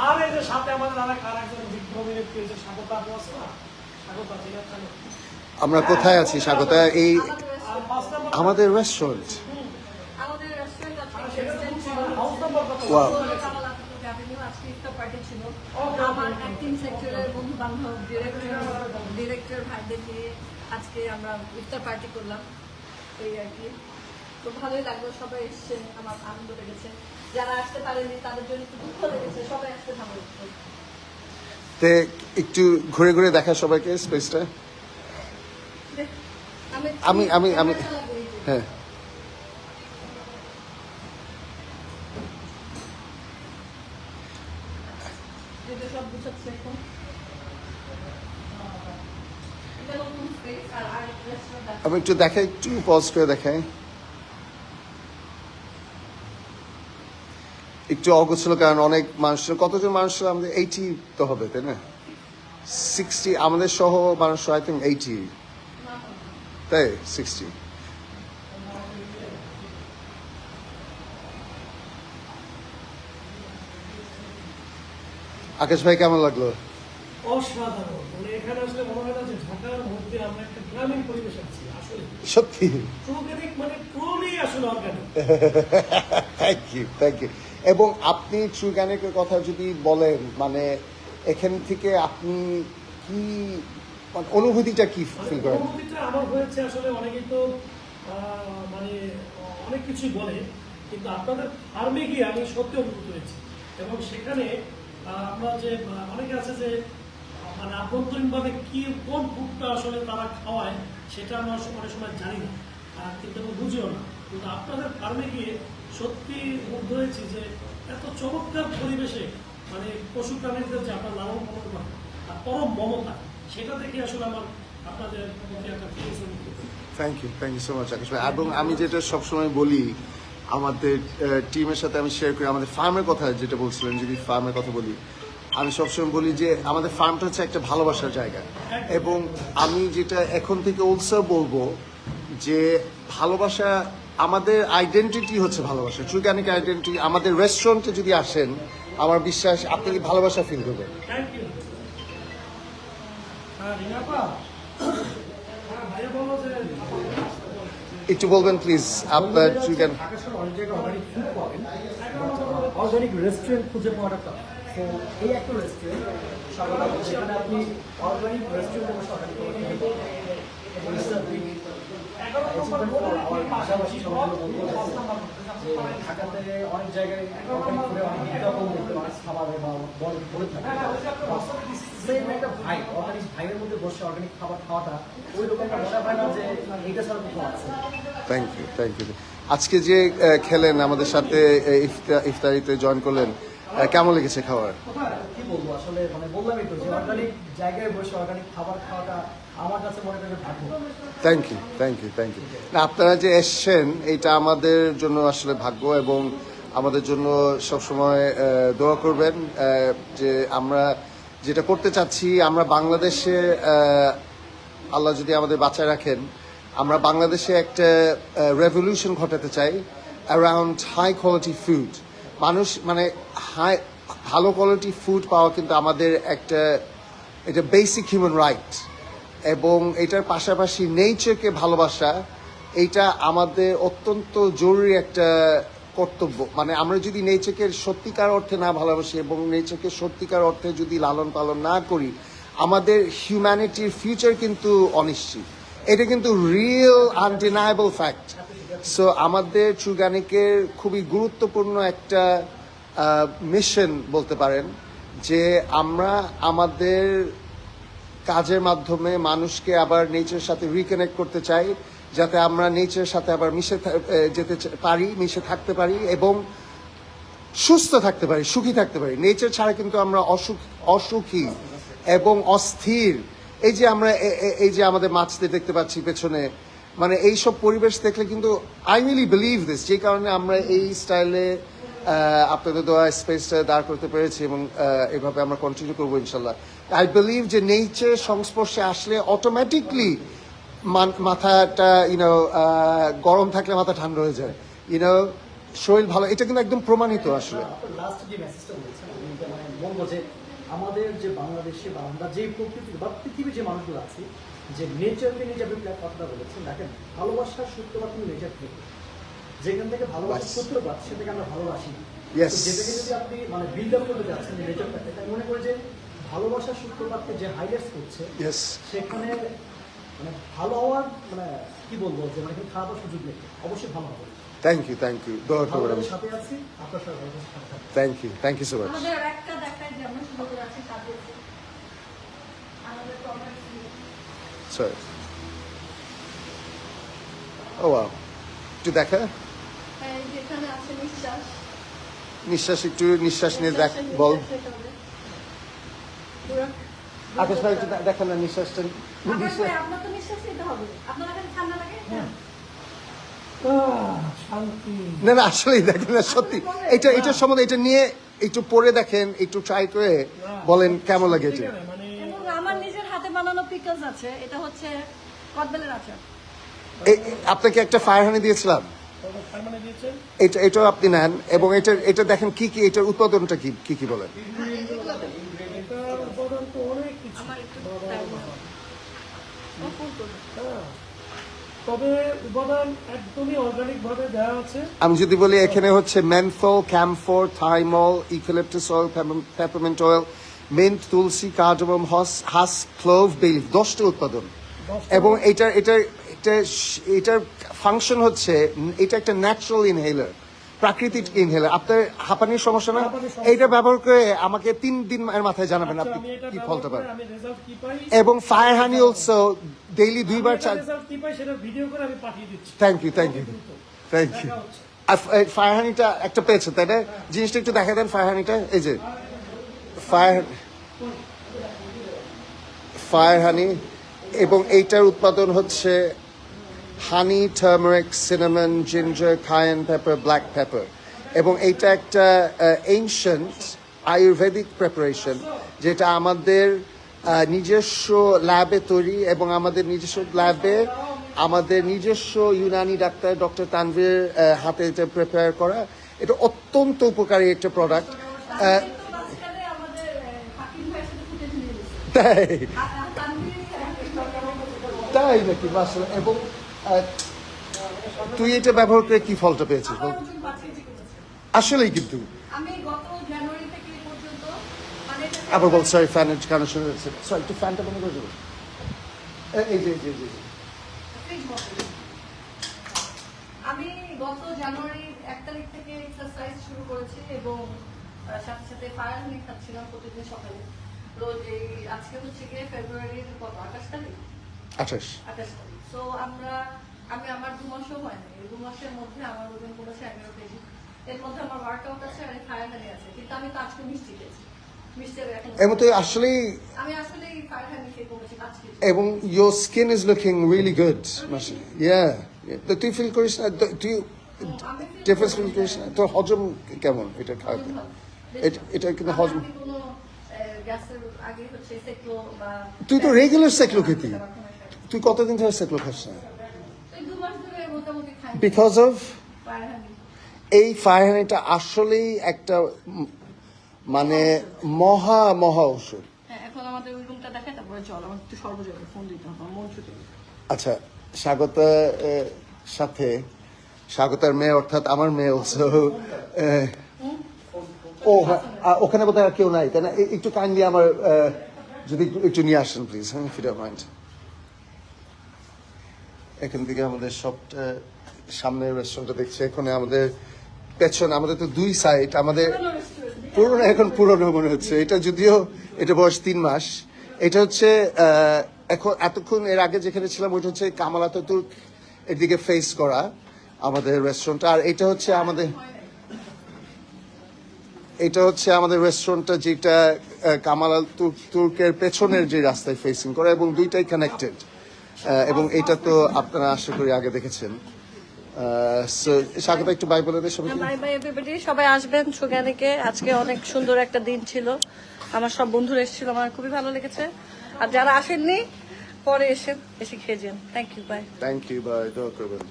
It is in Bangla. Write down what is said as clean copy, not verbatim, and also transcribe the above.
আর এই যে সাথে আমাদের আরেকজন বিপ্লবী ব্যক্তি হচ্ছে স্বাগত আপু আছে না, স্বাগত ঠিক আছে। আমরা কোথায় আছি স্বাগতা? এই আর 5 নম্বর আমাদের রেস্টুরেন্ট। আমাদের রেস্টুরেন্ট হাউস নাম্বার কত? Wow. আজকে ইফতার পার্টি ছিল। আমার অ্যাক্টিং সেক্টরের বন্ধু বান্ধব ডিরেক্টর ভাইদের নিয়ে আজকে আমরা ইফতার পার্টি করলাম, এই আর কি। তো ভালোই লাগলো, সবাই এসছে, আমার আনন্দ লেগেছে। যারা আসতে পারেনি তাদের জন্য একটু দুঃখ লেগেছে, সবাই আসতে ভালো লাগছে। তে একটু ঘুরে ঘুরে দেখা সবাইকে স্পেসটা। আমি হ্যাঁ, সব বুঝাচ্ছে এখন। এটা নতুন স্পেস আর রেস্টুরেন্ট আছে। আমি একটু দেখাই, একটু পজ করে দেখাই। একটু অগোছল, কারণ অনেক মানুষ, কতজন মানুষ আমাদের 80 তো হবে তাই না, 60 আমাদের সহ মানুষ আই থিঙ্ক 80, তাই 60। আকাশ ভাই কেমন লাগলো? অসাধারণ, মানে এখানে আসলে মনে হয় না যে ঢাকার মধ্যে আমরা একটা গ্রামীণ পরিবেশ আছি আসলে। সত্যি অর্গানিক, মানে ট্রুলি আসলে অর্গানিক। Thank you. এবং আপনি ট্রু অর্গানিকের কথা যদি বলেন, মানে এখান থেকে আপনি কি মানে অনুভূতিটা কি ফিল করেন? অনুভূতিটা আমার হয়েছে আসলে, অনেকেই তো মানে অনেক কিছুই বলে, কিন্তু আপনাদের ফার্মে গিয়ে আমি সত্যি অনুভূত হয়েছি। এবং সেখানে আমরা যে অনেকে আছে যে মানে আভ্যন্তরীণভাবে কি কোন ফুডটা আসলে তারা খাওয়ায় সেটা আমরা অনেক সময় জানি না, কিন্তু আমি বুঝিও না। কিন্তু আপনাদের ফার্মে গিয়ে সত্যি মুগ্ধ হয়েছি যে এত চমৎকার পরিবেশে মানে পশু প্রাণীদের যে আপনার লালন পালন করেন আর পরম মমতা, সেটা দেখে আসলে আমার আপনাদের প্রতি একটা ফিলিংস অনুভূত হয়েছে। থ্যাংক ইউ সো মাচ আকাশ ভাই। এবং আমি যেটা সবসময় বলি আমাদের টিমের সাথে আমি শেয়ার করি, আমাদের ফার্মের কথা যেটা বলছিলেন, যদি ফার্মের কথা বলি, আমি সবসময় বলি যে আমাদের ফার্মটা হচ্ছে একটা ভালোবাসার জায়গা। এবং আমি যেটা এখন থেকে অলসো বলবো যে ভালোবাসা, আমাদের আইডেন্টিটি হচ্ছে ভালোবাসা, ট্রু অর্গানিক আইডেন্টিটি। আমাদের রেস্টুরেন্টে যদি আসেন, আমার বিশ্বাস আপনি ভালোবাসা ফিল করবেন। Thank you. রিনাপা, ভাইয়া বলো যে একটু বলবেন প্লিজ আপনার ট্রু অর্গানিক। ঢাকা শহরে অনেক জায়গায় অর্গানিক ফুড পাবেন, অর্গানিক রেস্টুরেন্ট খুঁজে পাওয়াটা টাফ। তো এই একটা রেস্টুরেন্ট সাধারণত যেখানে আপনি অর্গানিক রেস্টুরেন্টে বসে অর্গানিক আমার পাশাপাশি সবগুলো বলতে যে ঢাকাতে অনেক জায়গায় অর্গানিক ফুডে অনেক বিজ্ঞাপন দেখতে অনেক খাবারে বা বলে থাকে, সেম একটা ভাই অর্গানিক ভাইয়ের মধ্যে বসে অর্গানিক খাবার খাওয়াটা ওই রকমটা মনে হয় না যে এইটা ছাড়া কোথাও আছে। Thank you. আজকে যে খেলেন আমাদের সাথে, ইফতারিতে জয়েন করলেন, কেমন লেগেছে খাবার? কি বলবো আসলে, মানে বললামই তো যে অর্গানিক জায়গায় বসে অর্গানিক খাবার খাওয়াটা আমার কাছে মনে করি ভাগ্য। Thank you. না, আপনারা যে এসছেন এটা আমাদের জন্য আসলে ভাগ্য, এবং আমাদের জন্য সবসময় দোয়া করবেন যে আমরা যেটা করতে চাচ্ছি, আমরা বাংলাদেশে আল্লাহ যদি আমাদের বাঁচায় রাখেন, আমরা বাংলাদেশে একটা রেভলিউশন ঘটাতে চাই অ্যারাউন্ড হাই কোয়ালিটি ফুড। মানুষ মানে ভালো কোয়ালিটি ফুড পাওয়া কিন্তু আমাদের এটা বেসিক হিউম্যান রাইট। এবং এটার পাশাপাশি নেচারকে ভালোবাসা, এইটা আমাদের অত্যন্ত জরুরি একটা কর্তব্য। মানে আমরা যদি নেচারকে সত্যিকার অর্থে না ভালোবাসি এবং নেচারকে সত্যিকার অর্থে যদি লালন পালন না করি, আমাদের হিউম্যানিটির ফিউচার কিন্তু অনিশ্চিত। এটা কিন্তু রিয়েল আনডিনায়েবল ফ্যাক্ট। সো আমাদের ট্রু অর্গানিকের খুবই গুরুত্বপূর্ণ একটা মিশন বলতে পারেন, যে আমরা আমাদের কাজের মাধ্যমে মানুষকে আবার নেচারের সাথে রিকানেক্ট করতে চাই, যাতে আমরা নেচারের সাথে আবার মিশে থাকতে পারি এবং সুস্থ থাকতে পারি, সুখী থাকতে পারি। নেচার ছাড়া কিন্তু আমরা অসুখী এবং অস্থির। এই যে আমরা এই যে আমাদের মাছদের দেখতে পাচ্ছি পেছনে, মানে এইসব পরিবেশ দেখলে কিন্তু আই রিয়েলি বিলিভ দিস, যে কারণে আমরা এই স্টাইলে আপনাদের দোয়া স্পেসটা দাঁড় করতে পেরেছি, এবং এভাবে আমরা কন্টিনিউ করবো ইনশাল্লাহ। আই বিলিভ যে নেচার সংস্পর্শে আসলে অটোমেটিকলি মাথাটা গরম থাকলে মাথা ঠান্ডা হয়ে যায়, শরীর ভালো, এটা কিন্তু একদম প্রমাণিত আসলে। আপনার লাস্ট যে মেসেজটা বলেছেন আমি এটা মানে বলবো যে আমাদের যে বাংলাদেশে বা আমরা যে প্রকৃতি বা পৃথিবীর যে মানুষগুলো আছি, যে নেচারকে নিয়ে যে আপনি কথাটা বলেছেন, দেখেন ভালোবাসার সূত্রপাত কিন্তু নেচার থেকে। যেখান থেকে ভালোবাসার বাস। সূত্রপাত সে থেকে আমরা ভালোবাসি না। Yes. তো যেটাকে যদি আপনি মানে বিল্ড আপ করতে যাচ্ছেন যে নেচারটাকে, তাই মনে করি যে ভালোবাসার সূত্রপাতকে যে হাইলাইটস করছে ইয়েস, সেখানে মানে ভালো হওয়ার মানে কি বলবো যে মানে খারাপ হওয়ার সুযোগ নেই, অবশ্যই ভালো হবে। থ্যাংক ইউ, দোয়া করবেন। ভালোবাসার সাথে আছি, আপনার সাথে ভালোবাসার সাথে থাকবো। Thank you so much. আমাদের একটা দেখায় যে আমরা শুরু করে আছি তাদের আমাদের প্রবলেম সরি, ও ওয়াও, একটু দেখা, যেখানে আছে নিঃশ্বাস একটু নিঃশ্বাস নিয়ে দেখ, বল। আকাশ ভাই একটু দেখেন না নিঃশ্বাসটা। আপনার তো নিঃশ্বাস নিতে হবে, আপনার এখানে ঠান্ডা লাগে। শান্তি। না আসলেই দেখেন না, সত্যি এটা সম্বন্ধে এটা নিয়ে একটু পরে দেখেন, একটু ট্রাই করে বলেন কেমন লাগে এটা। মানে এবং আমার নিজের হাতে বানানো পিকলস আছে, এটা হচ্ছে কদবেলের আচার। আপনাকে একটা ফায়ার হানি দিয়েছিলাম, তার মানে দিয়েছেন এটাও আপনি নেন, এবং এটা দেখেন কি এটার উৎপাদনটা কি বলেন। এটার উপাদান তো অনেক কিছু। আমার একটু টাইম ফুল করবে। হ্যাঁ, তবে উপাদান একদমই অর্গানিক ভাবে দেওয়া আছে। আমি যদি বলি এখানে হচ্ছে menthol, camphor, thymol, eucalyptus oil, peppermint oil, mint, tulsi, cardamom, হাস, ক্লোভ, বে লিফ, 10টা উৎপাদন। এবং এটার ফাংশন হচ্ছে এটা একটা ন্যাচারাল ইনহেলার, প্রাকৃতিক ইনহেলার। আপনার হাঁপানির সমস্যা না, এইটা ব্যবহার করে আমাকে 3 দিন এর মাথায় জানাবেন আপনি আমি এটা কি ব্যবহার ফলতে করে পারেন। আমি রেজাল্ট কি পাই, এবং ফায়ার হানি অলসো ডেইলি 2 বার রেজাল্ট কি পাই সেটা ভিডিও করে আমি পাঠিয়ে দিচ্ছি। থ্যাংক ইউ দেখা হচ্ছে। আর ফায়ার হানিটা একটা পেয়েছে তাই না, জিনিসটা একটু দেখা দেন। ফায়ার হানিটা এই যে ফায়ার হানি, এবং এইটার উৎপাদন হচ্ছে honey, turmeric, cinnamon, ginger, cayenne pepper, black pepper. এবং এইটা একটা এনশিয়েন্ট আয়ুর্বেদিক প্রিপারেশন, যেটা আমাদের নিজস্ব ল্যাবে তৈরি, এবং আমাদের নিজস্ব ল্যাবে আমাদের নিজস্ব ইউনানি ডাক্তার ডক্টর তানভীর হাতে এটা প্রিপেয়ার করা। এটা অত্যন্ত উপকারী একটা প্রোডাক্ট। মাঝখানে আমাদের হাকিম ভাইয়ের সাথে ফুটেজ নিয়ে গেছে। তাই তানভীর তাই নাকি মাশাআল্লাহ। এবং তুই এটা ব্যবহার করে কি ফলটা পেয়েছিস বল? আমার ওজন 5 কেজি কমেছে। আসলেই কিন্তু আমি গত জানুয়ারি থেকে এই পর্যন্ত মানে এটা আবার বল, সরি ফ্যানের কানেকশন, সরি একটু ফ্যানটা বন্ধ করে দেবো। এই যে ফ্রিজ বন্ধ। আমি গত জানুয়ারি 1 তারিখ থেকে এক্সারসাইজ শুরু করেছি এবং সাথে সাথে ফায়ার হানি খাচ্ছিলাম প্রতিদিন সকালে রোজ। এই আজকে হচ্ছে গিয়ে ফেব্রুয়ারির কত 28 তারিখ 28। 28 তারিখ। সো আমি আমার 2 মাসও হয়নি, এই 2 মাসের মধ্যে আমার ওজন কমেছে 11 কেজি। এর মধ্যে আমার ওয়ার্কআউট আছে আর ফায়ার হানি আছে, কিন্তু আমি তো আজকে মিষ্টি খেয়েছি। মিষ্টি এখন এবং তুই আসলেই, আমি আসলে এই ফায়ার হানি খেয়ে কমেছি 5 কেজি। এবং your skin is looking really good মাশাআল্লাহ। Yeah, তো তুই ফিল করিস না, তুই আমি feel ডিফারেন্স করি। ফিল করিস না? তোর হজম কেমন এটা খাওয়াতে? এটা কিন্তু হজম, আমি কোনো গ্যাসের আগে হচ্ছে সেকলো বা তুই তো রেগুলার সেকলো খেতি, তুই কতদিন ধরে সেকলো খাস না? এই 2 মাস ধরে মোটামুটি খাই বিকজ অফ ফায়ার হানি। এই ফায়ার হানিটা আসলেই একটা মানে মহা ঔষধ। হ্যাঁ, এখন আমাদের ওই রুমটা দেখাই, তারপরে চল আমার একটু সর্বজনীন ফোন দিতে হবে, আমার মন ছুটে গেছে। আচ্ছা, স্বাগতার মেয়ে অর্থাৎ আমার মেয়ে অলসো। ও ওখানে বোধহয় আর কেউ নাই তাই না? একটু কাইন্ডলি আমার যদি একটু নিয়ে আসেন প্লিজ, হ্যাঁ, ইফ ইউ ডোন্ট মাইন্ড। এখান থেকে আমাদের সবটা সামনের রেস্টুরেন্টটা দেখছি, এখানে আমাদের পেছনে, আমাদের তো 2 সাইড, আমাদের পুরোনো, এখন পুরোনো মনে হচ্ছে। এটা যদিও এটা বয়স 3 মাস। এটা হচ্ছে এখন এতক্ষণ এর আগে যেখানে ছিলাম ওইটা হচ্ছে কামাল আতাতুর্ক এর দিকে ফেস করা আমাদের রেস্টুরেন্টটা। আর এটা হচ্ছে আমাদের রেস্টুরেন্টটা, যেটা কামাল আতাতুর্কের পেছনের যে রাস্তায় ফেসিং করা, এবং দুইটাই কানেক্টেড। এবং এটা তো আপনারা আশা করি আগে দেখেছেন। স্বাগত, একটু বাই বলে দে সবাইকে। বাই বাই এভরিবডি, সবাই আসবেন সুজ্ঞানীকে। আজকে অনেক সুন্দর একটা দিন ছিল, আমার সব বন্ধুরা এসেছিল, আমার খুবই ভালো লেগেছে। আর যারা আসেননি পরে এসে খেয়ে যান। Thank you, bye. Thank you, bye, দোয়া করবেন।